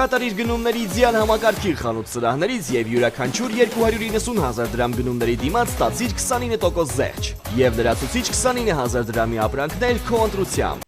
կկատարի իր գնումների իդեալ համակարգի խանութ սրահներից եւ յուրաքանչյուր 290,000 դրամ գնումների դիմաց ստացիր 29% զեղչ եւ լրացուցիչ 29,000 դրամի ապրանքներ քո ընտրությամբ։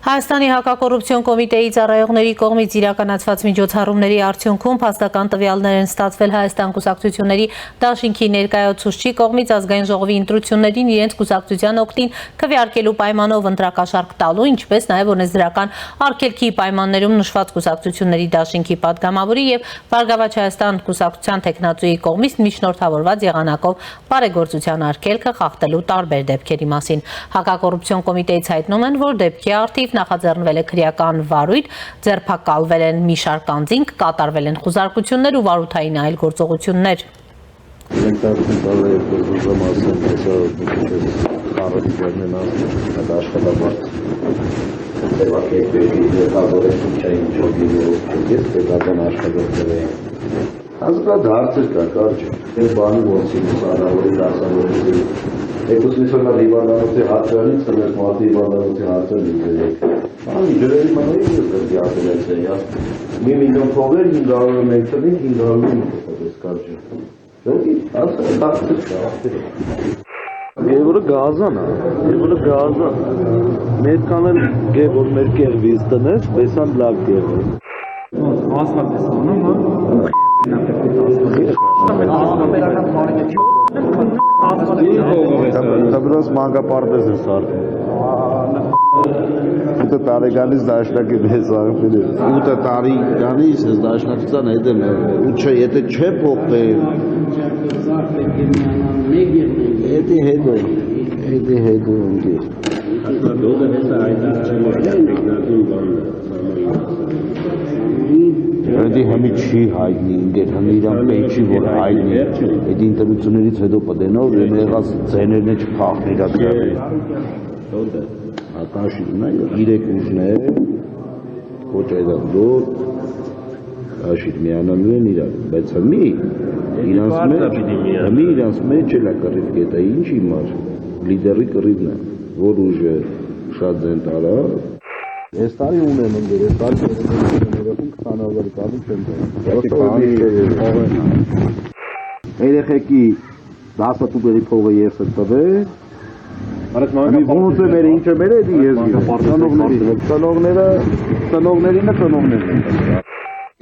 Հայաստանի հակակոռուպցիոն կոմիտեի ծառայողների կողմից իրականացված միջոցառումների արդյունքում փաստական տվյալներ են ստացվել Հայաստան կուսակցությունների դաշինքի ներկայացուցչի կողմից ազգային ժողովի ընտրություններին իրենց կուսակցության օգտին քվեարկելու պայմանով ընտրակաշառք տալու, ինչպես նաև օրենսդրական արգելքի պայմաններում նշված կուսակցությունների դաշինքի падգամավորի եւ Բարգավաճ Հայաստան կուսակցության տեխնացուի կողմից միջնորդավորված եղանակով բարեգործության արգելքը խախտելու տարբեր դեպքերի մասին։ Հակակոռուպցիոն կոմիտեից հայտնում են, որ դեպքի արդիվ նախաձեռնվել է քրեական վարույթ, ձերբակալվել են մի շարք անձինք, կատարվել են խուզարկություններ ու վարութային այլ գործողություններ։ Ազգադարձ կա, կարճ, բանի ոնցի սարավորի դասավորի Եկուսնիսոնա լիվանանոցի հարցրանից սրես մատի լիվանանոցի հարցրան իզերեք։ Անի ջրերի մանոյի իզեր դիասելեց է, յաս մի միլիոն փողեր 500 մենք ծնին, 500 մենք կոտես կարճը։ Դոքի, ասը դարձր կա, Գևորը գազան է, Գևորը գազան։ Մեր կանել գևոր մեր կեղվիզ տնես, բեսան լավ գևոր։ Ասատ ես անում, Դբրոս մանգապարտեզ է սարդում։ 8 տարեկանից դաշնակի մեզ աղպել է։ 8 տարեկանից ես դաշնակցության հետ եմ, եթե չէ փոխվել, եթե հետո ընկի։ Դե համի չի հայտնի, ինգեր համի իրան պետք չի, որ հայտնի, այդ ինտրություններից հետո պտենով եմ եղած ձեներն է չպախն իրակ եղել։ Ատաշիվն է, 3 ուժներ, ոչ այդակ դոր, աշիվ միանալու են իրակ, բայց համի իրանց մեջ էլ է կռիվ կետա, ինչ իմար, լիդերի կռիվն է, որ ուժը շատ ձեն տարա, Ես տարի ունեմ ընգեր, ես տարի ներեքում 20,000 կալի չեմ դեմ։ Երեխեքի 10 տուբերի փողը ես է տվել, ոնց է մեր ինչ է մեր էդի ես ծնողներինը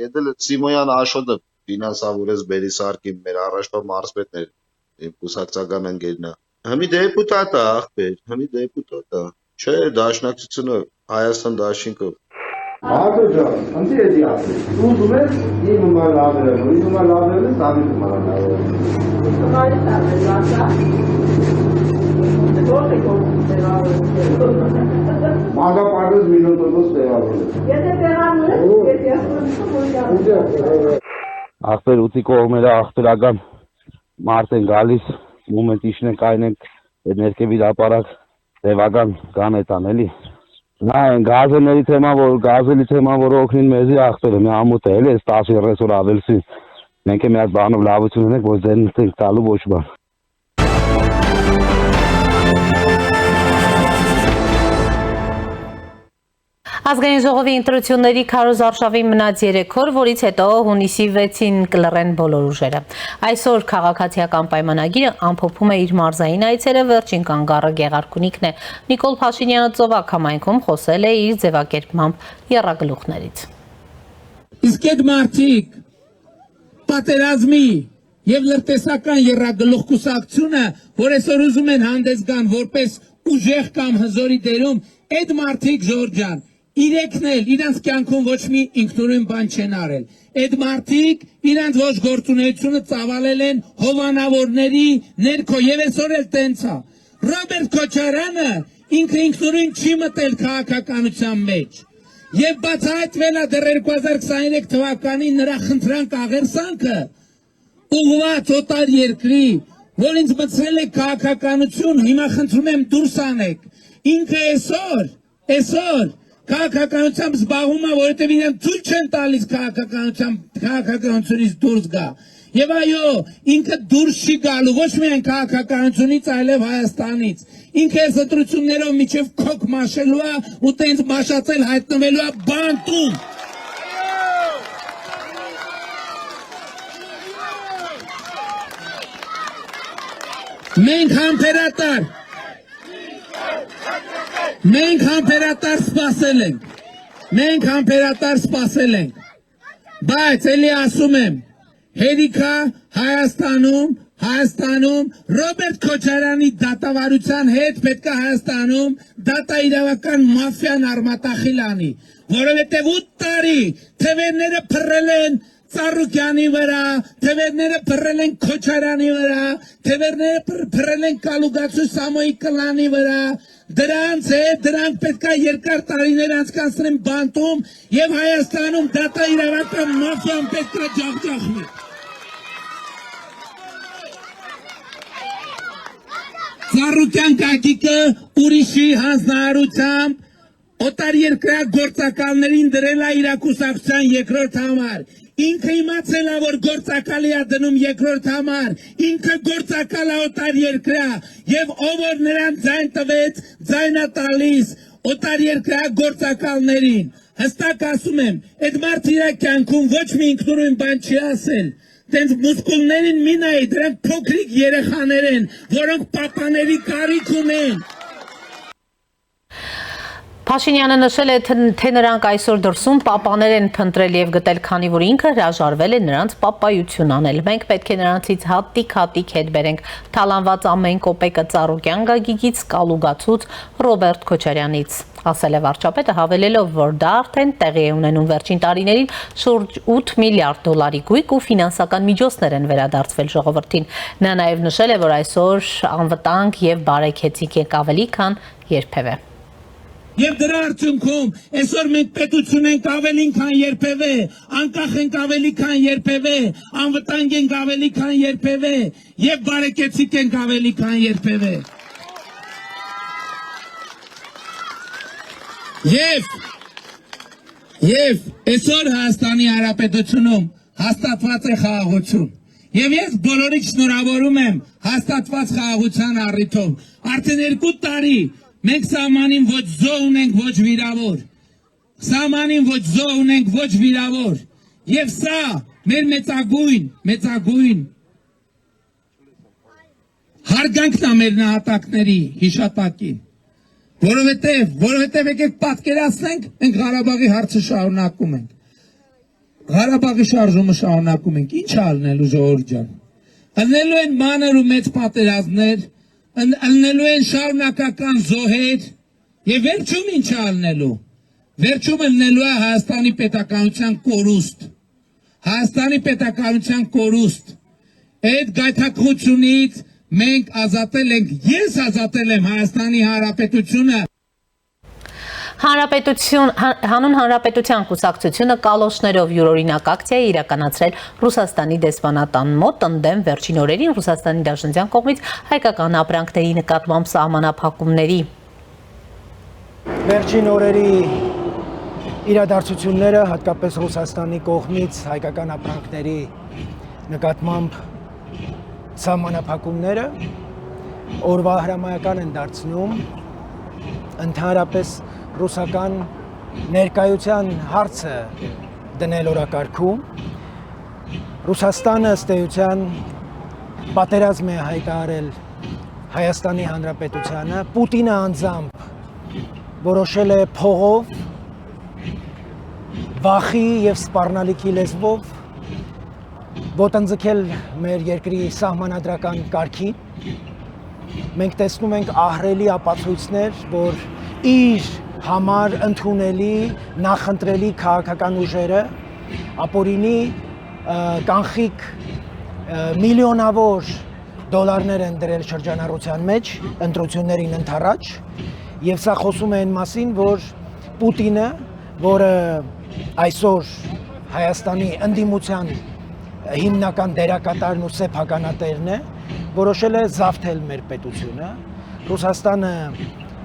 Կետել Սիմոյան Աշոտը ֆինանսավորեց բերի սարկի մեր առաջվա մարզպետներ, իմ կուսակցական ընկերն է։ Համի դեպուտատ է աղբեր, համի դեպուտատ է, չէ դաշնակցությունը Հայաստան դաշինքով։ Ահա ջան, ընդ էդի ասել։ Դու ուզում ես իմ համար լավերը, իմ համար լավերն է, սամի համար լավերը։ Սամի լավերը, լավա։ Որտե կողմից Մագապարտեզ մինուտոս տեղավորել։ Եթե տեղավորել, եթե Ախպեր ուտի կողմերը ախպերական մարդ են գալիս, մոմենտիշն են կայնենք, այդ ներքևի ապարակ տևական կան էտան էլի։ Նա են գազելների թեման, որ օգնին մեզի ախպերը, մի ամուտ է էլի, 10-30 օր ավելսին, մենք է մի հատ բանով լավություն ունենք, որ ձեն ենք տալու ոչ բան։ Ազգային ժողովի ընտրությունների քարոզարշավին մնաց 3 օր, որից հետո հունիսի 6-ին կլռեն բոլոր ուժերը։ Այսօր քաղաքացիական պայմանագիրը ամփոփում է իր մարզային այցերը, վերջին կանգառը Գեղարքունիքն է։ Նիկոլ Փաշինյանը Ծովակ համայնքում խոսել է իր ձևակերպմամբ եռագլուխներից։ Իսկ այդ մարդիկ պատերազմի եւ լրտեսական եռագլուխ կուսակցությունը, որ այսօր ուզում են հանդես գան որպես ուժեղ կամ հզորի դերում, այդ մարդիկ Ժորժան իրենքն էլ իրանց կյանքում ոչ մի ինքնուրույն բան չեն արել։ Այդ մարդիկ իրանց ոչ գործունեությունը ծավալել են հովանավորների ներքո եւ այսօր էլ տենց է։ Ռոբերտ Քոչարյանը ինքը ինքնուրույն չի մտել քաղաքականության մեջ։ Եվ բացահայտվել է դեռ 2023 թվականին նրա խնդրանք աղերսանքը ուղղված օտար երկրի, որ ինձ մտցրել է քաղաքականություն, հիմա խնդրում եմ դուրս անեք։ Ինքը այսօր քաղաքականությամբ զբաղվում է, որովհետև իրեն ցույց չեն տալիս քաղաքականությունից դուրս գա։ Եվ այո, ինքը դուրս չի գալու ոչ միայն քաղաքականությունից, այլև Հայաստանից։ Ինքը այս ընտրություններով միջև քոք մաշելու է ու տենց մաշացել հայտնվելու է բանտում։ Մենք համբերատար սպասել ենք, բայց էլի ասում եմ, հերիքա Հայաստանում Ռոբերտ Քոչարյանի դատավարության հետ պետք է Հայաստանում դատաիրավական մաֆիան արմատախիլ անի, որովհետև 8 տարի թևերները փռել են Ծառուկյանի վրա, թևերները փռել են Քոչարյանի վրա, թևերները փռել են Կալուգացու Սամոյի կլանի վրա, դրանք պետք է երկար տարիներ անցկացնեն բանտում եւ Հայաստանում դատաիրավական մաֆիան պետք է ջախջախվի։ Ծառուկյան կակիկը ուրիշի հանձնարարությամբ օտարերկրյա գործակալներին դրել է իր կուսակցության երկրորդ համար։ Ինքը իմացել է, որ գործակալի է դնում երկրորդ համար, ինքը գործակալ է օտարերկրյա, եւ ով որ նրան ձայն տվեց, ձայն է տալիս օտարերկրյա գործակալներին։ Հստակ ասում եմ, այդ մարդը իր կյանքում ոչ մի ինքնուրույն բան չի ասել։ Տենց մուսկուլներին մի նայի, դրանք փոքրիկ երեխաներ են, որոնք պապաների կարիք ունեն։ Փաշինյանը նշել է, թե նրանք այսօր դրսում պապաներ են փնտրել եւ գտել, քանի որ ինքը հրաժարվել է նրանց պապայություն անել։ Մենք պետք է նրանցից հատիկ հետ բերենք, թալանված ամեն կոպեկը Ծառուկյան Գագիկից, Կալուգացուց, Ռոբերտ Քոչարյանից, ասել է վարչապետը, հավելելով, որ դա արդեն տեղի է ունենում վերջին տարիներին շուրջ 8 միլիարդ դոլարի գույք ու ֆինանսական միջոցներ են վերադարձվել ժողովրդին։ Նա նաեւ նշել է, որ այսօր անվտանգ եւ բարեկեցիկ ենք ավելի քան երբևէ։ Եվ դրա արդյունքում այսօր մենք պետություն ենք ավելին քան երբևէ, անկախ ենք ավելի քան երբևէ, անվտանգ ենք ավելի քան երբևէ եւ բարեկեցիկ ենք ավելի քան երբևէ։ Եվ այսօր Հայաստանի Հանրապետությունում հաստատված է խաղաղություն։ Եվ ես բոլորիդ շնորհավորում եմ հաստատված խաղաղության առիթով։ Արդեն 2 տարի մենք սահմանին ոչ զոհ ունենք, ոչ վիրավոր։ Սահմանին ոչ զոհ ունենք, ոչ վիրավոր։ Եվ սա մեր մեծագույն հարգանքն է մեր նահատակների հիշատակին։ Որովհետև եկեք պատկերացնենք, մենք Ղարաբաղի հարցը շարունակում ենք։ Ղարաբաղի շարժումը շարունակում ենք։ Ինչ ալնելու ժողովուրդ ջան։ Ալնելու են մանր ու մեծ պատերազմներ, ալնելու են շարունակական զոհեր եւ վերջում ինչ ալնելու։ Վերջում ալնելու է Հայաստանի պետականության կորուստ։ Հայաստանի պետականության կորուստ։ Այդ գայթակղությունից մենք ազատել ենք, ես ազատել եմ Հայաստանի Հանրապետությունը։ Հանուն Հանրապետության կուսակցությունը կալոշներով յուրօրինակ ակցիա է իրականացրել Ռուսաստանի դեսպանատան մոտ, ընդդեմ վերջին օրերին Ռուսաստանի Դաշնության կողմից հայկական ապրանքների նկատմամբ սահմանափակումների։ Վերջին օրերի իրադարձությունները, հատկապես Ռուսաստանի կողմից հայկական ապրանքների նկատմամբ սահմանափակումները օրվա հրամայական են դարձնում ընդհանրապես ռուսական ներկայության հարցը դնել օրակարգում։ Ռուսաստանը ըստ էության պատերազմ է հայտարարել Հայաստանի Հանրապետությանը, Պուտինը անձամբ որոշել է փողով, վախի եւ սպառնալիքի լեզվով ոտնձգել մեր երկրի սահմանադրական կարգին։ Մենք տեսնում ենք ահռելի ապացույցներ, որ իր համար ընդունելի, նախընտրելի քաղաքական ուժերը ապօրինի կանխիկ միլիոնավոր դոլարներ են դրել շրջանառության մեջ ընտրություններին ընդառաջ եւ սա խոսում է այն մասին, որ Պուտինը, որը այսօր Հայաստանի ընդդիմության հիմնական դերակատարն ու սեփականատերն է, որոշել է զավթել մեր պետությունը։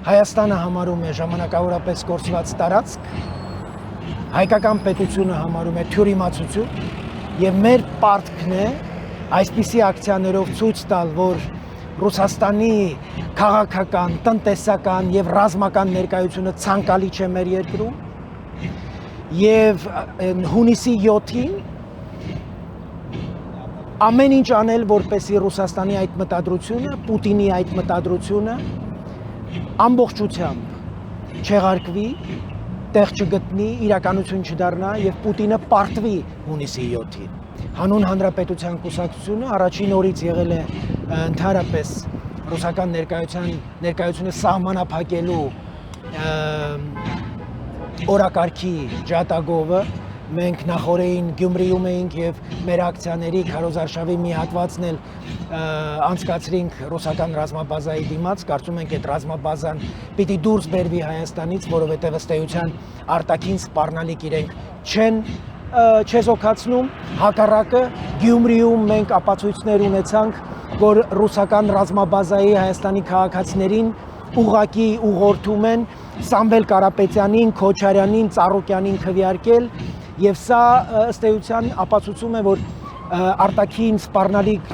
Հայաստանը համարում է ժամանակավորապես կորսված տարածք, հայկական պետությունը համարում է թյուրիմացություն եւ մեր պարտքն է այսպիսի ակցիաներով ցույց տալ, որ Ռուսաստանի քաղաքական, տնտեսական եւ ռազմական ներկայությունը ցանկալի չէ մեր երկրում եւ հունիսի 7-ին ամեն ինչ անել, որպեսզի Ռուսաստանի այդ մտադրությունը, Պուտինի այդ մտադրությունը ամբողջությամբ չեղարկվի, տեղ չգտնի, իրականություն չդառնա եւ Պուտինը պարտվի հունիսի 7-ին։ Հանուն Հանրապետության կուսակցությունը առաջին օրից եղել է ընդհանրապես ռուսական ներկայությունը սահմանափակելու օրակարգի ջատագովը։ Մենք նախորդին Գյումրիում էինք եւ մեր ակցիաների քարոզարշավի մի հատվածն էլ անցկացրինք ռուսական ռազմաբազայի դիմաց, կարծում ենք այդ ռազմաբազան պիտի դուրս բերվի Հայաստանից, որովհետեւ ըստ էության արտաքին սպառնալիք իրենք չեզոքացնում, հակառակը Գյումրիում մենք ապացույցներ ունեցանք, որ ռուսական ռազմաբազայի Հայաստանի քաղաքացիներին ուղղակի ուղղորդում են Սամվել Կարապետյանին, Քոչարյանին, Ծառուկյանին քվեարկել եւ սա ըստ էության ապացուցում է, որ արտաքին սպառնալիք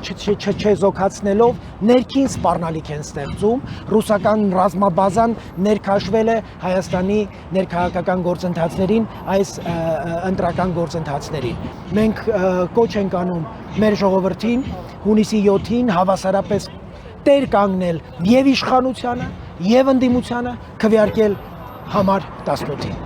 չեզոքացնելով ներքին սպառնալիք են ստեղծում, ռուսական ռազմաբազան ներքաշվել է Հայաստանի ներքաղաքական գործընթացներին, այս ընտրական գործընթացներին։ Մենք կոչ ենք անում մեր ժողովրդին հունիսի 7-ին հավասարապես տեր կանգնել եւ իշխանությանը, եւ ընդդիմությանը քվեարկել համար 18-ին։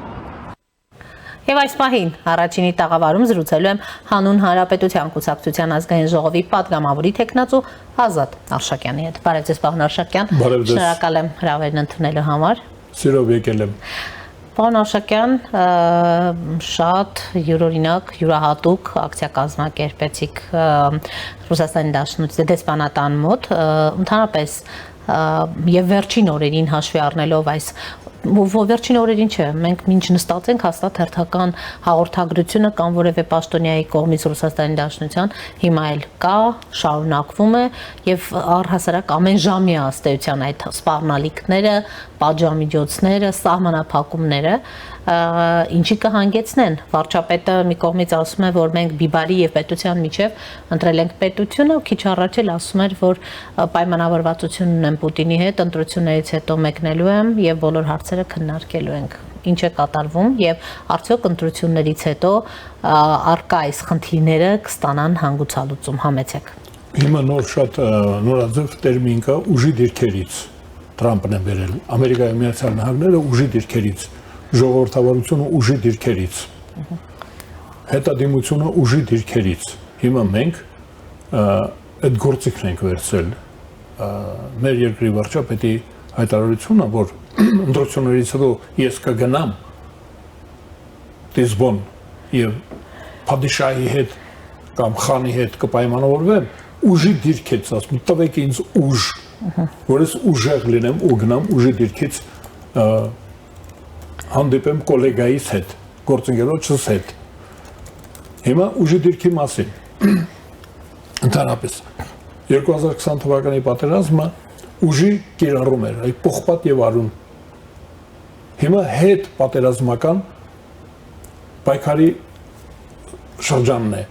Եվ այս պահին առաջինի տաղավարում զրուցելու եմ հանուն Հանրապետության կուսակցության ազգային ժողովի պատգամավորի տեխնացու Ազատ Արշակյանի հետ։ Բարև ձեզ, պարոն Արշակյան։ Շնորհակալ եմ հրավերն ընդունելու համար։ Սիրով եկել եմ։ Պարոն Արշակյան, շատ յուրօրինակ, յուրահատուկ ակցիա կազմակերպեցիք Ռուսաստանի դեսպանատան մոտ, ընդհանրապես եւ վերջին օրերին հաշվի առնելով այս վերջին օրերին չէ, մենք մինչ նստած ենք հաստատ հերթական հաղորդագրությունը կամ որևէ պաշտոնյայի կողմից Ռուսաստանի Դաշնության հիմա էլ կա, շարունակվում է եւ առհասարակ ամեն ժամի ըստ էության այդ սպառնալիքները, պատժամիջոցները, սահմանափակումները ինչի կհանգեցնեն։ Վարչապետը մի կողմից ասում է, որ մենք Բիբարի եւ պետության միջև ընտրել ենք պետությունը, քիչ առաջ էլ ասում էր, որ պայմանավորվածություն ունեմ Պուտինի հետ, ընտրություններից հետո մեկնելու եմ եւ բոլոր հարցերը քննարկելու ենք։ Ինչ է կատարվում եւ արդյոք ընտրություններից հետո արկա այս խնդիրները կստանան հանգուցալուծում, համեցեք։ Հիմա նոր շատ նորաձև տերմին կա ուժի դիրքերից։ Թրամփն է վերել Ամերիկայի Միացյալ Նահանգները ուժի դիրքերից, ժողովրդավարությունը ուժի դիրքերից, հետադիմությունը ուժի դիրքերից։ Հիմա մենք այդ գործիքն ենք վերցրել մեր երկրի վարչապետի հայտարարությունը, որ ընտրություններից հետո ես կգնամ Լիզբոն եւ Փադիշահի հետ կամ Խանի հետ կպայմանավորվեմ, ուժի դիրքից ասում, տվեք ինձ ուժ, որ ես ուժեղ լինեմ ու գնամ ուժի դիրքից հանդիպեմ գոլեգայիս հետ, գործընկերոջս հետ։ Հիմա ուժի դիրքի մասին։ Ընդհանրապես 2020 թվականի պատերազմը ուժի կիրառում էր, այդ պողպատ եւ արուն։ Հիմա հետ պատերազմական պայքարի շրջանն է։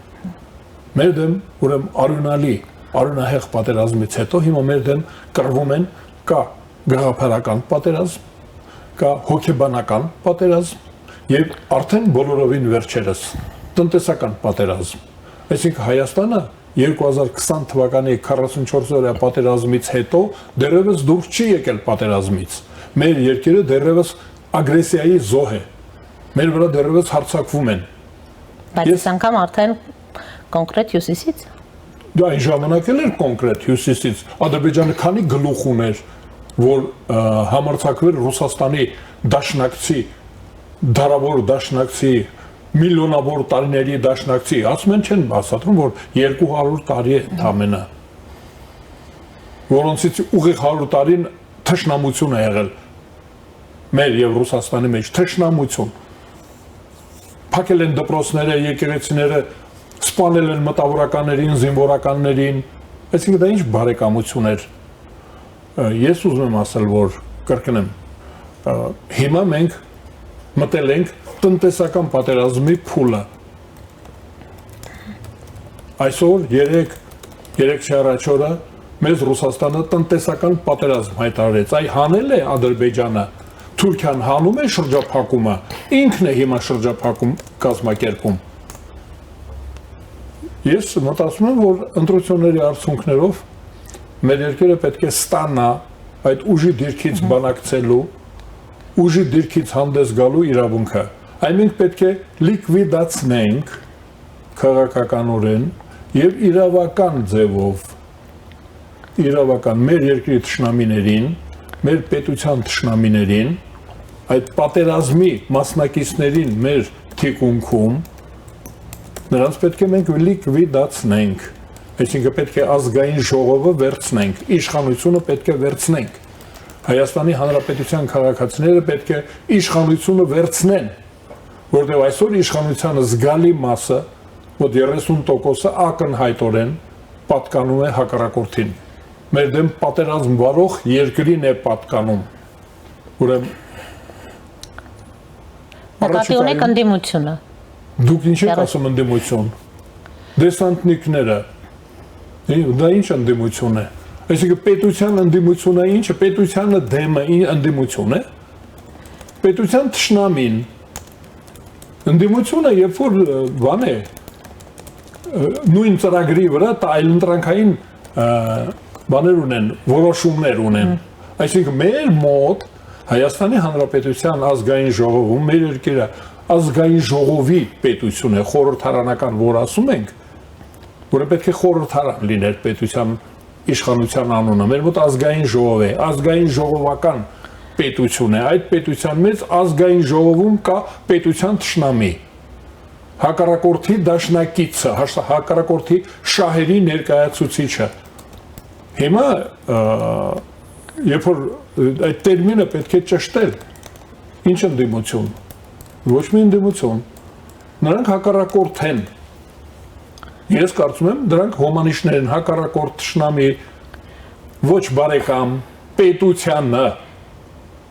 Մեր դեմ ուրեմն արյունալի, արյունահեղ պատերազմից հետո հիմա մեր դեմ կռվում են կա գաղափարական պատերազմ, կա հոգեբանական պատերազմ եւ արդեն բոլորովին վերջերս տնտեսական պատերազմ։ Այսինքն Հայաստանը 2020 թվականի 44 օրյա պատերազմից հետո դեռևս դուրս չի եկել պատերազմից։ Մեր երկիրը դեռևս ագրեսիայի զոհ է։ Մեր վրա դեռևս հարձակվում են։ Բայց այս անգամ արդեն կոնկրետ հյուսիսից։ Դա այն ժամանակ էլ էր կոնկրետ հյուսիսից։ Ադրբեջանը քանի գլուխ ուներ, որ համարձակվել Ռուսաստանի դաշնակցի, դարավոր դաշնակցի, միլիոնավոր տարիների դաշնակցի, ասում են չեն բացատրում, որ 200 տարի է ընդամենը, որոնցից ուղիղ 100 տարին թշնամություն է եղել մեր եւ Ռուսաստանի մեջ, թշնամություն։ Փակել են դպրոցները, եկեղեցիները, սպանել են մտավորականներին, զինվորականներին, այսինքն դա ինչ բարեկամություն էր։ Ես ուզում եմ ասել, որ կրկնեմ, հիմա մենք մտել ենք տնտեսական պատերազմի փուլը։ Այսօր 3 3 առաջ օրը մեզ Ռուսաստանը տնտեսական պատերազմ հայտարարեց, այ հանել է Ադրբեջանը, Թուրքիան հանում է շրջափակումը, ինքն է հիմա շրջափակում կազմակերպում։ Ես մտածում եմ, որ ընտրությունների արդյունքներով մեր երկիրը պետք է ստանա այդ ուժի դիրքից բանակցելու, ուժի դիրքից հանդես գալու իրավունքը։ Այն մենք պետք է լիկվիդացնենք քաղաքականորեն եւ իրավական ձևով, իրավական մեր երկրի թշնամիներին, մեր պետության թշնամիներին, այդ պատերազմի մասնակիցներին մեր թիկունքում, նրանց պետք է մենք լիկվիդացնենք, այսինքն պետք է ազգային ժողովը վերցնենք, իշխանությունը պետք է վերցնենք, Հայաստանի Հանրապետության քաղաքացիները պետք է իշխանությունը վերցնեն, որտեղ այսօր իշխանությանը զգալի մասը, մոտ 30%-ը ակնհայտորեն պատկանում է հակառակորդին։ Մեր դեմ պատերազմ վարող երկրին է պատկանում։ Ուրեմն Նկատի ունեք ընդդիմությունը։ Դուք ինչ եք ասում ընդդիմություն։ Դեսանտնիկները, դա ինչ ընդդիմություն է։ Այսինքն պետության ընդդիմությունը ինչը, պետությանը դեմը ընդդիմություն է։ Պետության թշնամին ընդդիմությունը երբ որ բան է նույն ծրագրի վրա այլընտրանքային բաներ ունեն, որոշումներ ունեն։ Այսինքն մեր մոտ Հայաստանի Հանրապետության ազգային ժողովում մեր երկիրը ազգային ժողովի պետություն է, խորհրդարանական, որ ասում ենք, որը պետք է խորհրդարան լիներ պետության իշխանության անունը։ Մեր մոտ ազգային ժողով է, ազգային ժողովական պետություն է։ Այդ պետության մեջ ազգային ժողովում կա պետության թշնամի, հակառակորդի դաշնակիցը, հակառակորդի շահերի ներկայացուցիչը։ Հիմա երբ որ այդ տերմինը պետք է ճշտել, ինչ ընդդիմություն, ոչ մի ընդդիմություն, նրանք հակառակորդ են։ Ես կարծում եմ, դրանք հոմանիշներ են, հակառակորդ թշնամի, ոչ բարեկամ, պետությանը,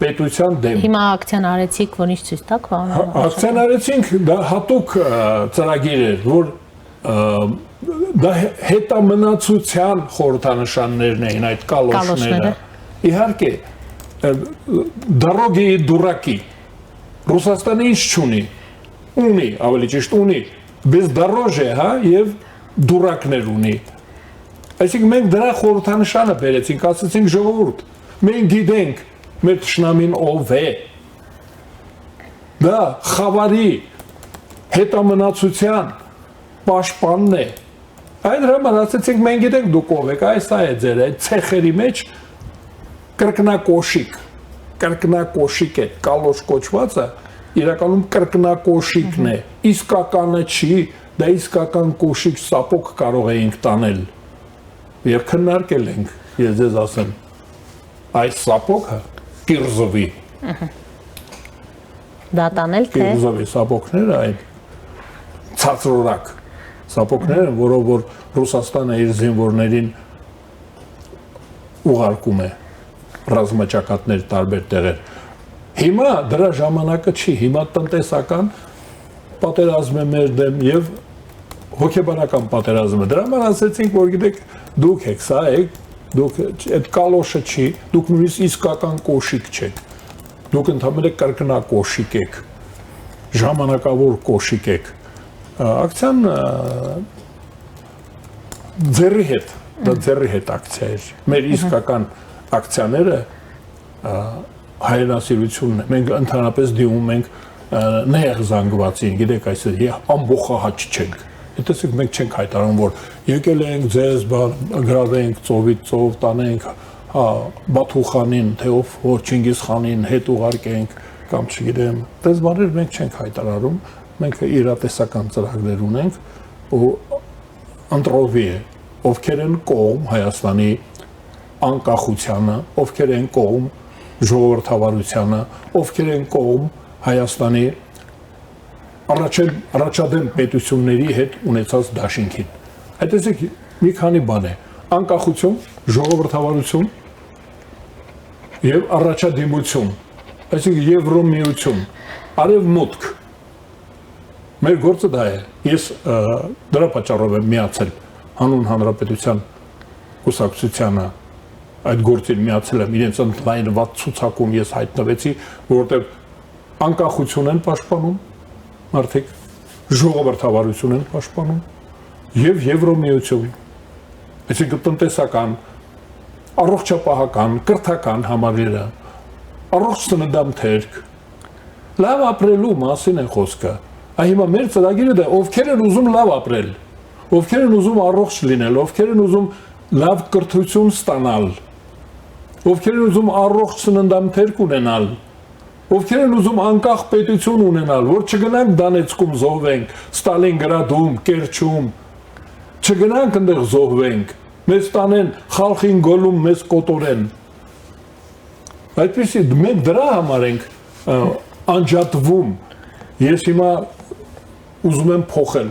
պետության դեմ։ Հիմա ակցիան արեցիք, որ ինչ ցույց տաք բանը։ Ակցիան արեցինք, դա հատուկ ծրագիր էր, որ դա հետամնացության խորհրդանշաններն էին այդ կալոշները։ Իհարկե, դարոգեի դուրակի, Ռուսաստանը ինչ չունի, ունի, ավելի ճիշտ ունի, bez դարոժ է, հա, և դուրակներ ունի։ Այսինքն մենք դրա խորհրդանշանը բերեցինք, ասացինք ժողովուրդ, մենք գիտենք մեր թշնամին ով է, դա խավարի հետամնացության պաշտպանն է, այդ հրաման ասացինք մենք գիտենք դուք ով եք, այս է ձեր այդ ցեխերի մեջ կրկնակոշիկ է, կալոշ կոչվածը իրականում կրկնակոշիկն է, իսկականը չի, դա իսկական կոշիկ սապոկ կարող էինք տանել և քննարկել ենք, ես ձեզ ասեմ, այս սապոկը Կիրզովի Դա տանել թե Կիրզովի սապոկները այդ ցածրորակ սապոկները, որով որ Ռուսաստանը իր զինվորներին ուղարկում է ռազմաճակատներ տարբեր տեղեր։ Հիմա դրա ժամանակը չի, հիմա տնտեսական պատերազմ է մեր դեմ և հոգեբանական պատերազմ է։ Դրա համար ասեցինք, որ գիտեք, դուք եք, սա եք, դուք այդ կալոշը չի, դուք նույնիսկ իսկական կոշիկ չեք, դուք ընդհանրապես կրկնակոշիկ եք, ժամանակավոր կոշիկ եք։ Ակցիան ձեռի հետ, դա ձեռի հետ ակցիա էր, մեր իսկական ակցիաները հայրենասիրությունն է, մենք ընդհանրապես դիմում ենք նեղ զանգվածին, գիտեք այսպես, ամբոխահաճ չենք, հետեցեք մենք չենք հայտարարում, որ եկել ենք ձեզ գրավենք, ծովից ծով տանենք, Բաթուխանին, թե ով որ Չինգիզ խանին հետ ուղարկենք, կամ չգիտեմ, դες բաներ մենք չենք հայտարարում, մենք իրատեսական ծրագրեր ունենք, ու ընտրովի է, ովքեր են կողմ Հայաստանի անկախությանը, ովքեր են կողմ ժողովրդավարությանը, ովքեր են կողմ Հայաստանի առաջադեմ պետությունների հետ ունեցած դաշինքին։ Այդտեսեք մի քանի բան է, անկախություն, ժողովրդավարություն և առաջադիմություն, այսինքն Եվրոմիություն, արևմուտք, մեր գործը դա է, ես դրա պատճառով եմ միացել հանուն հանրապետության կուսակցությանը այդ գործին միացել եմ իրենց ընդլայնված ցուցակում ես հայտնվեցի, որովհետև անկախություն են պաշտպանում մարդիկ, ժողովրդավարություն են պաշտպանում եւ Եվրոմիություն, այսինքն տնտեսական, առողջապահական, կրթական համալիրը, առողջ սննդամթերք, լավ ապրելու մասին է խոսքը։ Այ հիմա մեր ծրագիրը դա ովքեր են ուզում լավ ապրել, ովքեր են ուզում առողջ լինել, ովքեր են ուզում լավ կրթություն ստանալ, ովքեր են ուզում առողջ սննդամթերք ունենալ, ովքեր են ուզում անկախ պետություն ունենալ, որ չգնանք Դանեցկում զոհվենք, Ստալինգրադում, Կերչում, չգնանք այնտեղ զոհվենք, մեզ տանեն խալխին գոլում, մեզ կոտորեն։ Այդպեսի մենք դրա համար ենք անջատվում։ Ես հիմա ուզում եմ փոխել,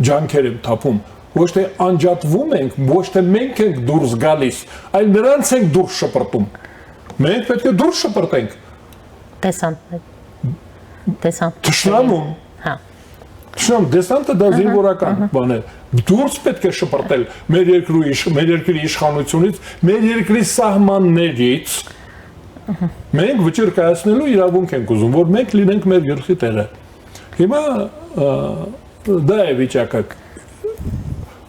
ջանքեր եմ թափում, ոչ թե անջատվում ենք, ոչ թե մենք ենք դուրս գալիս, այլ նրանց ենք դուրս շպրտում։ Մենք պետք է դուրս շպրտենք։ Տեսանտ։ Թշնամուն։ Հա։ Թշնամ, դեսանտը դա զինվորական բան է։ Դուրս պետք է շպրտել մեր երկրի իշխանությունից, մեր երկրի սահմաններից։ Մենք վճիռ կայացնելու իրավունք ենք ուզում, որ մենք լինենք մեր գլխի տերը։ Հիմա դա է վիճակը։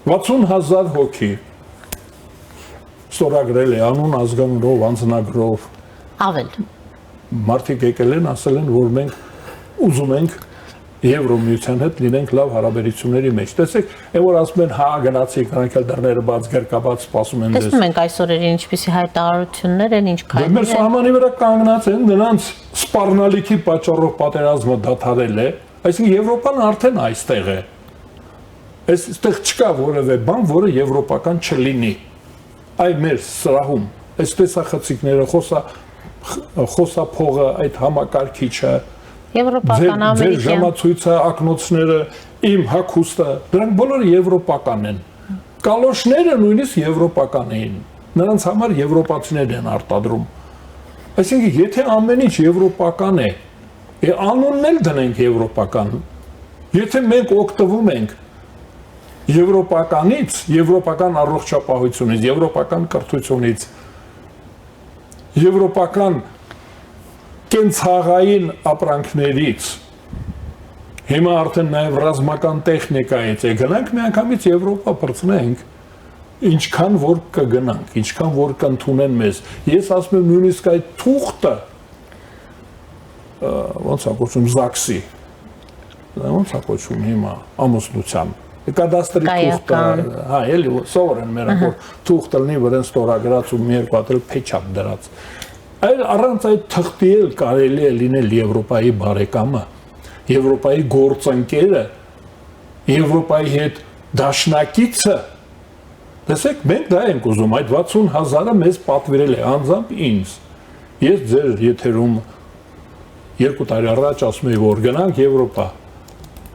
60,000 հոգի ստորագրել է անուն ազգանունով, անձնագրով։ Ավել։ Մարդիկ եկել են, ասել են, որ մենք ուզում ենք Եվրոմիության հետ լինենք լավ հարաբերությունների մեջ։ Տեսեք, այն որ ասում են հա գնացիք, նրանք էլ դռները բաց, գերկապած սպասում են ձեզ։ Տեսնում ենք այս օրերին ինչպիսի հայտարարություններ են, ինչ քայլեր են։ Մեր սահմանի վրա կանգնած են, նրանց սպառնալիքի պատճառով պատերազմը դադարել է, այսինքն Եվրոպան արդեն այստեղ է։ Այստեղ չկա որևէ բան, որը եվրոպական չլինի։ Այ մեր սրահում, այս տեսախցիկները, խոսափողը, այդ համակարգիչը, Եվրոպական, ամերիկյան։ Ձեր ժամացույցը, ակնոցները, իմ հագուստը, դրանք բոլորը եվրոպական են։ Կալոշները նույնիսկ եվրոպական էին։ Նրանց համար եվրոպացիներ են արտադրում։ Այսինքն, եթե ամեն ինչ եվրոպական է, անունն էլ դնենք եվրոպական։ Եթե մենք օգտվում ենք եվրոպականից, եվրոպական առողջապահությունից, եվրոպական կրթությունից, եվրոպական կենցաղային ապրանքներից, հիմա արդեն նաև ռազմական տեխնիկայից է, գնանք միանգամից Եվրոպա պրծնենք, ինչքան որ կգնանք, ինչքան որ կընդունեն մեզ։ Ես ասում եմ նույնիսկ այդ թուղթը, ոնց է կոչվում ԶԱԳՍ-ի, ոնց է կոչվում հիմա ամուսնության, կադաստրի թուղթը, հա, էլի սովոր են մերակ, որ թուղթը լինի վրան ստորագրած ու մի երկու հատ փեչապ դրած։ Այլ առանց այդ թղթի էլ կարելի է լինել Եվրոպայի բարեկամը, Եվրոպայի գործընկերը, Եվրոպայի հետ դաշնակիցը։ Տեսեք, մենք դա ենք ուզում, այդ 60,000-ը մեզ պատվիրել է, անձամբ ինձ։ Ես ձեր եթերում 2 տարի առաջ ասում էի, որ գնանք Եվրոպա,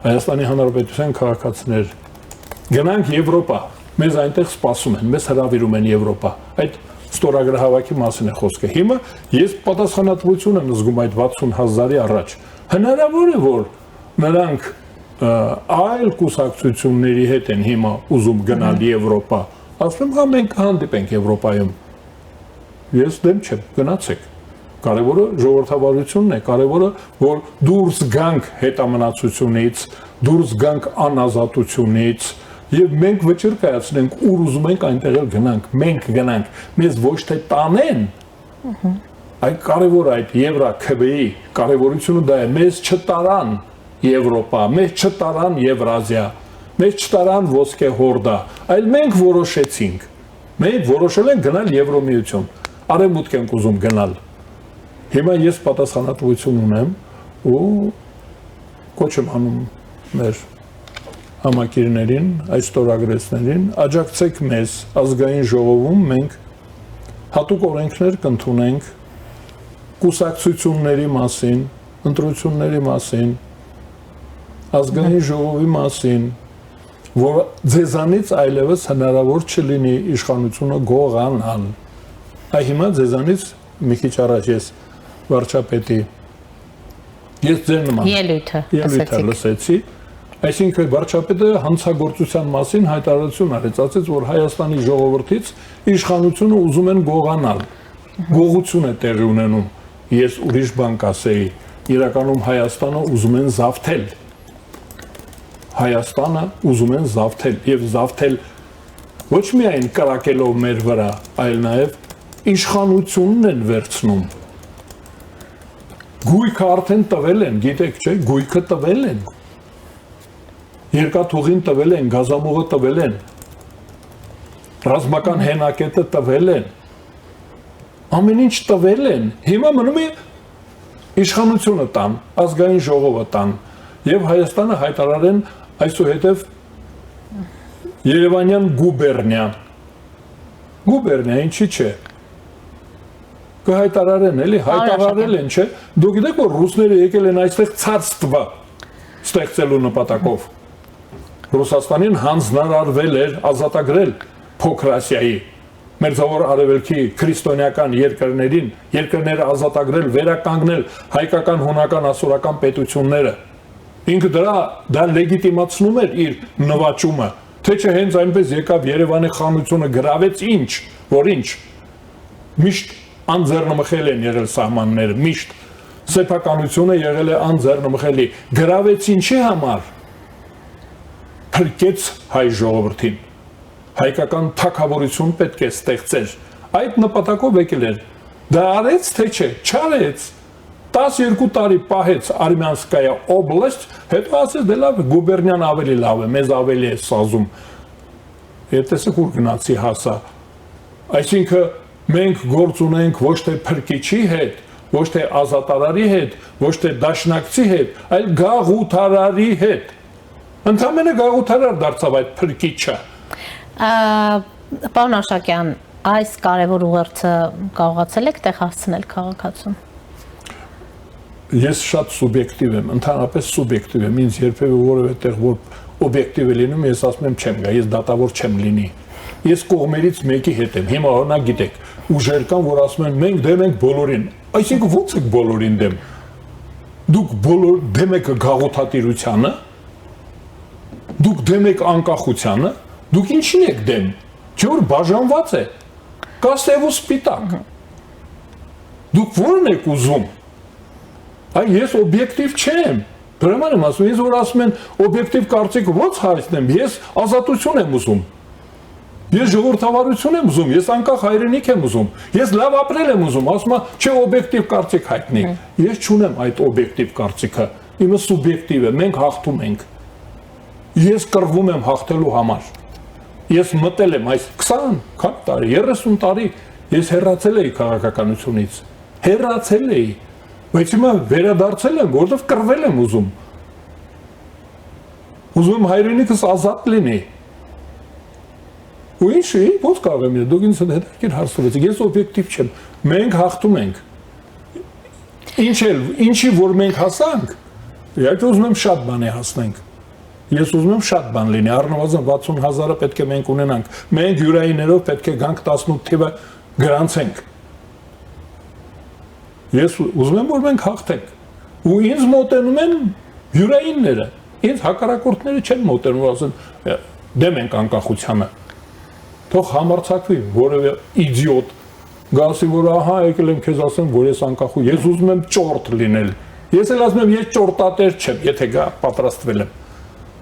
Հայաստանի Հանրապետության քաղաքացիներ, գնանք Եվրոպա, մեզ այնտեղ սպասում են, մեզ հրավիրում են Եվրոպա։ Այդ ստորագրահավաքի մասին է խոսքը։ Հիմա ես պատասխանատվություն եմ զգում այդ 60,000-ի առաջ։ Հնարավոր է, որ նրանք այլ կուսակցությունների հետ են հիմա ուզում գնալ Եվրոպա։ Ասում եմ, հա մենք հանդիպենք Եվրոպայում։ Ես դեմ չեմ, գնացեք։ Կարևորը ժողովրդավարությունն է, կարևորը որ դուրս գանք հետամնացությունից, դուրս գանք անազատությունից, եւ մենք վճիռ կայացնենք, ուր ուզում ենք այնտեղ էլ գնանք, մենք գնանք, մեզ ոչ թե տանեն։ Այդ կարևոր այդ Եվրաքվեի կարևորությունը դա է, մեզ չտարան Եվրոպա, մեզ չտարան Եվրազիա, մեզ չտարան ոսկե հորդա, այլ մենք որոշեցինք։ Մենք որոշել ենք գնալ Եվրոմիություն, արևմուտք ենք ուզում գնալ։ Հիմա ես պատասխանատվություն ունեմ ու կոչ եմ անում մեր համակիրներին, այս ստորագրեցներին, աջակցեք մեզ ազգային ժողովում, մենք հատուկ օրենքներ կընդունենք կուսակցությունների մասին, ընտրությունների մասին, ազգային ժողովի մասին, որ ձեզանից այլևս հնարավոր չլինի իշխանությունը գողանալ։ Այ հիմա ձեզանից մի քիչ առաջ ես վարչապետի ես ձեր նման ելույթը լսեցի, Այսինքն վարչապետը հանցագործության մասին հայտարարություն արեց, ասաց, որ Հայաստանի ժողովրդից իշխանությունը ուզում են գողանալ։ Գողություն է տեղի ունենում։ Ես ուրիշ բան կասեի, իրականում Հայաստանը ուզում են զավթել։ Հայաստանը ուզում են զավթել եւ զավթել ոչ միայն կրակելով մեր վրա, այլ նաեւ իշխանությունն են վերցնում։ Գույքը արդեն տվել են, գիտեք, չէ, գույքը տվել են։ Երկաթուղին տվել են, գազամուղը տվել են։ Ռազմական հենակետը տվել են։ Ամեն ինչ տվել են։ Հիմա մնում է իշխանությունը տան, ազգային ժողովը տան եւ Հայաստանը հայտարարեն այսուհետև Երևանյան գուբերնիա։ Գուբերնիա ինչի՞ չէ։ Կհայտարարեն, էլի, հայտարարել են, չէ։ Դուք գիտեք, որ ռուսները եկել են այստեղ ցարստվա ստեղծելու նպատակով։ Ռուսաստանին հանձնարարվել էր ազատագրել փոքր Ասիայի Մերձավոր Արևելքի քրիստոնեական երկրները ազատագրել, վերականգնել հայկական, հունական, ասորական պետությունները։ Ինքը դա լեգիտիմացնում էր իր նվաճումը, թե չէ հենց այնպես եկավ Երևանի խանությունը գրավեց ինչ, որ ինչ։ Միշտ անձեռնմխել են եղել սահմանները, միշտ սեփականությունը եղել է անձեռնմխելի։ Գրավեց ինչի համար։ Փրկեց հայ ժողովրդին։ Հայկական թագավորություն պետք է ստեղծեր։ Այդ նպատակով եկել էր։ Դա արեց թե չէ, չարեց։ 12 տարի պահեց Արմյանսկայա օբլաստ, հետո ասեց դե լավ, գուբերնիան ավելի լավ է, մեզ ավելի է սազում։ Եթե ուր գնացի հասա։ Այսինքն մենք գործ ունենք ոչ թե փրկիչի հետ, ոչ թե ազատարարի հետ, ոչ թե դաշնակցի հետ, այլ գաղութարարի հետ։ Ընդամենը գաղութարար դարձավ այդ փրկիչը։ Պարոն Աշակյան, այս կարևոր ուղերձը կարողացել եք տեղ հասցնել քաղաքացուն։ Ես շատ սուբյեկտիվ եմ, ընդհանրապես սուբյեկտիվ եմ, ինձ երբևէ որևէ տեղ որ օբյեկտիվ է լինում, ես ասում եմ չեմ գա, ես դատավոր չեմ լինի։ Ես կողմերից մեկի հետ եմ, հիմա օրինակ գիտեք, ուժեր կան, որ ասում են մենք դեմ ենք բոլորին, այսինքն ո՞նց եք բոլորին դեմ։ Դուք բոլոր դեմ եք գաղութատիրությանը, դուք դեմ եք անկախությանը, դուք ինչին եք դեմ, չէ՞ որ բաժանված է, կա սև ու սպիտակ։ Դուք ո՞րն եք ուզում։ Այ ես օբյեկտիվ չեմ։ Ուրեմն եմ ասում, ես որ ասում են օբյեկտիվ կարծիք ո՞նց հայտնեմ, ես ազատություն եմ ուզում։ Ես ժողովրդավարություն եմ ուզում, ես անկախ հայրենիք եմ ուզում, ես լավ ապրել եմ ուզում, ասում եմ, չէ օբյեկտիվ կարծիք հայտնի։ Ես չունեմ այդ օբյեկտիվ կարծիքը, իմը սուբյեկտիվ է, մենք հաղթում ենք։ Ես կռվում եմ հաղթելու համար։ Ես մտել եմ այս 20 տարի, 30 տարի, ես հեռացել էի քաղաքականությունից, հեռացել էի, բայց հիմա վերադարձել եմ, որովհետև կռվել եմ ուզում։ Ուզում եմ հայրենիքս ազատ լինի։ Ու ինչի, ո՞նց կարող եմ, դուք ինձ հետաքրքիր հարց տվեցիք, ես օբյեկտիվ չեմ, մենք հաղթում ենք։ Ինչի որ մենք հասանք, իհարկե ուզում եմ շատ բան է հասնենք։ Ես ուզում եմ շատ բան լինի, առնվազն 60,000-ը պետք է մենք ունենանք։ Մենք յուրայիններով պետք է գանք 18 թիվը գրանցենք։ Ես ուզում եմ, որ մենք հաղթենք։ Ու ինձ մոտենում են յուրայինները։ Ինձ հակառակորդները չեն մոտենում, ասեն դեմ ենք անկախությանը։ Թող համարձակվի որևէ իդիոտ գասի, որ ահա եկել եմ քեզ ասեմ, որ ես անկախ ու ես ուզում եմ ճորտ լինել։ Ես էլ ասում եմ, ես ճորտատեր չեմ, եթե գա պատրաստվել եմ։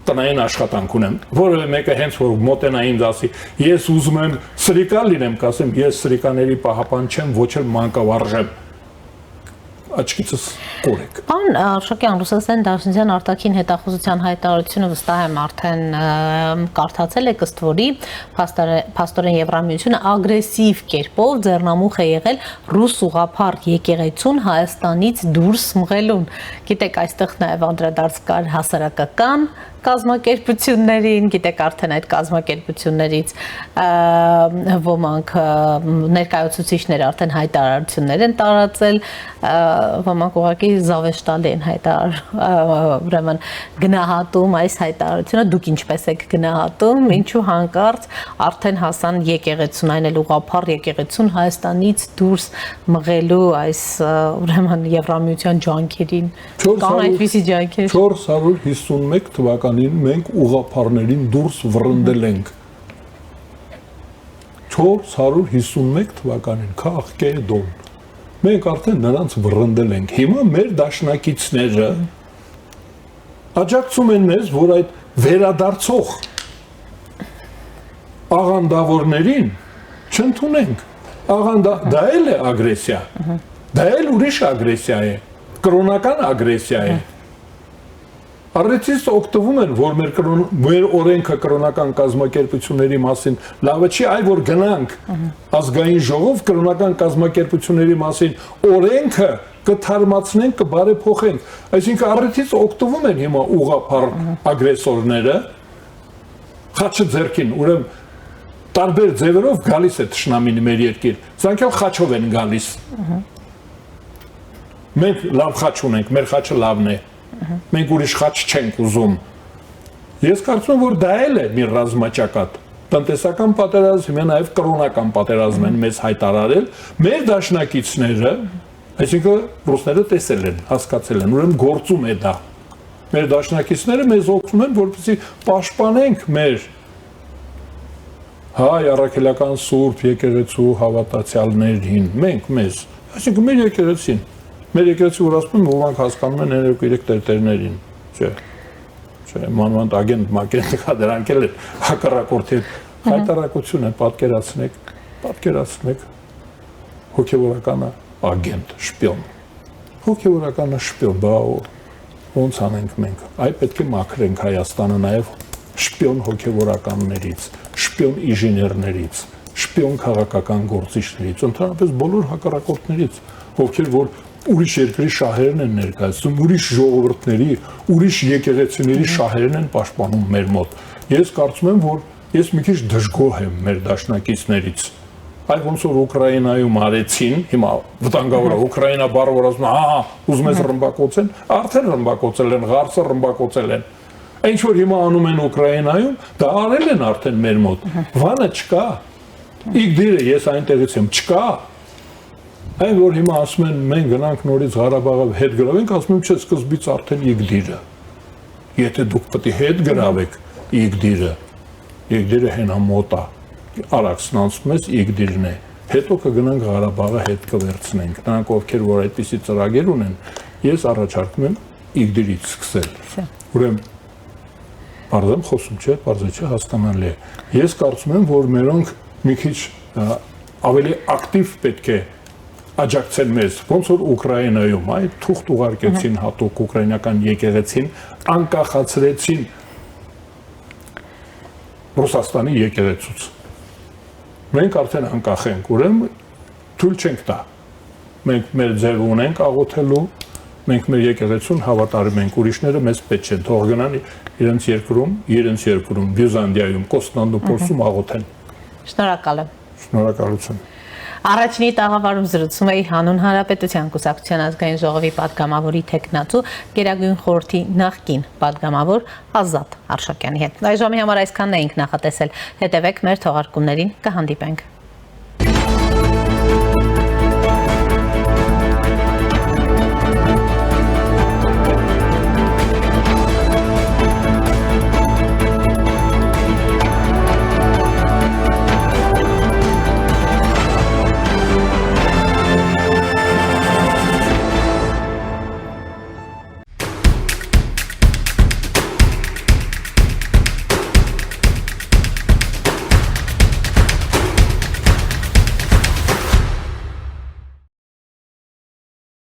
Տնային աշխատանք ունեմ, որևէ մեկը հենց որ մոտենա ինձ ասի, ես ուզում եմ սրիկա լինեմ, կասեմ, ես սրիկաների պահապան չեմ, ոչ էլ մանկավարժ եմ։ Աչքիցս կորեք։ Պարոն Աշակյան, Ռուսաստանի Դաշնության արտաքին հետախուզության հայտարարությունը վստահ եմ արդեն կարդացել եք, ըստ որի փաստորեն Եվրամիությունը ագրեսիվ կերպով ձեռնամուխ է եղել ռուս ուղղափառ եկեղեցուն Հայաստանից դուրս մղելուն։ Գիտեք, այստեղ նաև անդրադարձ կար հասարակական կազմակերպություններին, գիտեք արդեն այդ կազմակերպություններից ոմանք ներկայացուցիչներ արդեն հայտարարություններ են տարածել, ոմանք ուղղակի զավեշտալի են ուրեմն գնահատում այս հայտարարությունը, դուք ինչպես եք գնահատում, ինչու հանկարծ արդեն հասան եկեղեցուն, այն էլ ուղղափառ եկեղեցուն Հայաստանից դուրս մղելու այս ուրեմն Եվրամիության ջանքերին, կան այդպիսի ջանքեր։ 451 թվականին մենք ուղղափառներին դուրս վռնդել ենք։ 451 թվականին քաղաքերդոն մենք արդեն նրանց վռնդել ենք։ Հիմա մեր դաշնակիցները աջակցում են մեզ, որ այդ վերադարձող աղանդավորներին չընդունենք։ Դա էլ է ագրեսիա։ Դա էլ ուրիշ ագրեսիա է։ Կրոնական ագրեսիա է։ Առիթից օգտվում են, որ մեր օրենքը կրոնական կազմակերպությունների մասին լավը չի, այլ որ գնանք ազգային ժողով կրոնական կազմակերպությունների մասին օրենքը կթարմացնենք, կբարեփոխենք։ Այսինքն առիթից օգտվում են հիմա ուղղափառ ագրեսորները, խաչը ձեռքին, ուրեմն տարբեր ձևերով գալիս է թշնամին մեր երկիր, սրանք էլ խաչով են գալիս։ Մենք լավ խաչ ունենք, մեր խաչը լավն է։ Մենք ուրիշ խաչ չենք ուզում։ Ես կարծում եմ, որ դա էլ է մի ռազմաճակատ։ Տնտեսական պատերազմ, նաև կրոնական պատերազմ են մեզ հայտարարել։ Մեր դաշնակիցները, այսինքն ռուսները տեսել են, հասկացել են, ուրեմն գործում է դա։ Մեր դաշնակիցները մեզ օգնում են, որպեսզի պաշտպանենք մեր հայ առաքելական սուրբ եկեղեցու հավատացյալներին, մեզ, այսինքն մեր եկեղեցին։ Մեր եկեղեցի որ ասում են, ոմանք հասկանում են 3 տերտերներին, չէ, մանավանդ ագենտ մակենտ կա դրանք էլ են հակառակորդի հայտարարություն է, պատկերացնեք հոգևորականը ագենտ, շպիոն, հոգևորականը շպիոն, բա ոնց անենք մենք, այ պետք է մաքրենք Հայաստանը նաև շպիոն հոգևորականներից, շպիոն ինժեներներից, շպիոն քաղաքական գործիչներից, ընդհանրապես բոլոր հակառակորդներից, ովքեր որ ուրիշ երկրի շահերն են ներկայացնում, ուրիշ ժողովուրդների, ուրիշ եկեղեցիների շահերն են պաշտպանում մեր մոտ։ Ես կարծում եմ, որ ես մի քիչ դժգոհ եմ մեր դաշնակիցներից։ Այլ ոնց որ Ուկրաինայում արեցին, հիմա վտանգավոր է Ուկրաինա բառը որ ասում, ուզում ես ռմբակոծեն, արդեն ռմբակոծել են, ղարսը ռմբակոծել են։ Ինչ որ հիմա անում են Ուկրաինայում, դա արել են արդեն մեր մոտ։ Վանը չկա։ Իգդիրը ես այնտեղից եմ, չկա։ Այն որ հիմա ասում են մենք գնանք նորից Ղարաբաղը հետ գրավենք, ասում եմ չէ, սկզբից արդեն Իգդիրը։ Եթե դուք պետք է հետ գրավեք Իգդիրը հենա մոտ է։ Արաքսն անցնում ես Իգդիրն է։ Հետո կգնանք Ղարաբաղը հետ կվերցնենք։ Նրանք ովքեր որ այդպիսի ծրագիր ունեն, ես առաջարկում եմ Իգդիրից սկսել։ Ուրեմն բարձր խոսում չէ, բարձր չէ, հասկանալի է։ Ես կարծում եմ, որ մերոնք մի քիչ ավելի ակտիվ պետք է աջակցեն մեզ, ոնց որ Ուկրաինայում, այդ թուղթ ուղարկեցին հատուկ ուկրաինական եկեղեցին, անկախացրեցին Ռուսաստանի եկեղեցուց։ Մենք արդեն անկախ ենք, ուրեմն թույլ չենք տա։ Մենք մեր ձև ունենք աղոթելու, մենք մեր եկեղեցուն հավատարիմ ենք, ուրիշները մեզ պետք չեն, թող գնան իրենց երկրում, Բյուզանդիայում, Կոստանդնուպոլսում աղոթեն։ Շնորհակալ եմ։ Շնորհակալություն։ Առաջինի տաղավարում զրուցում էի Հանուն Հանրապետության Կուսակցության ազգային ժողովի պատգամավորի թեկնածու Գերագույն խորհրդի նախկին պատգամավոր Ազատ Արշակյանի հետ։ Այս ժամի համար այսքանն էինք նախատեսել։ Հետևեք մեր թողարկումներին, կհանդիպենք։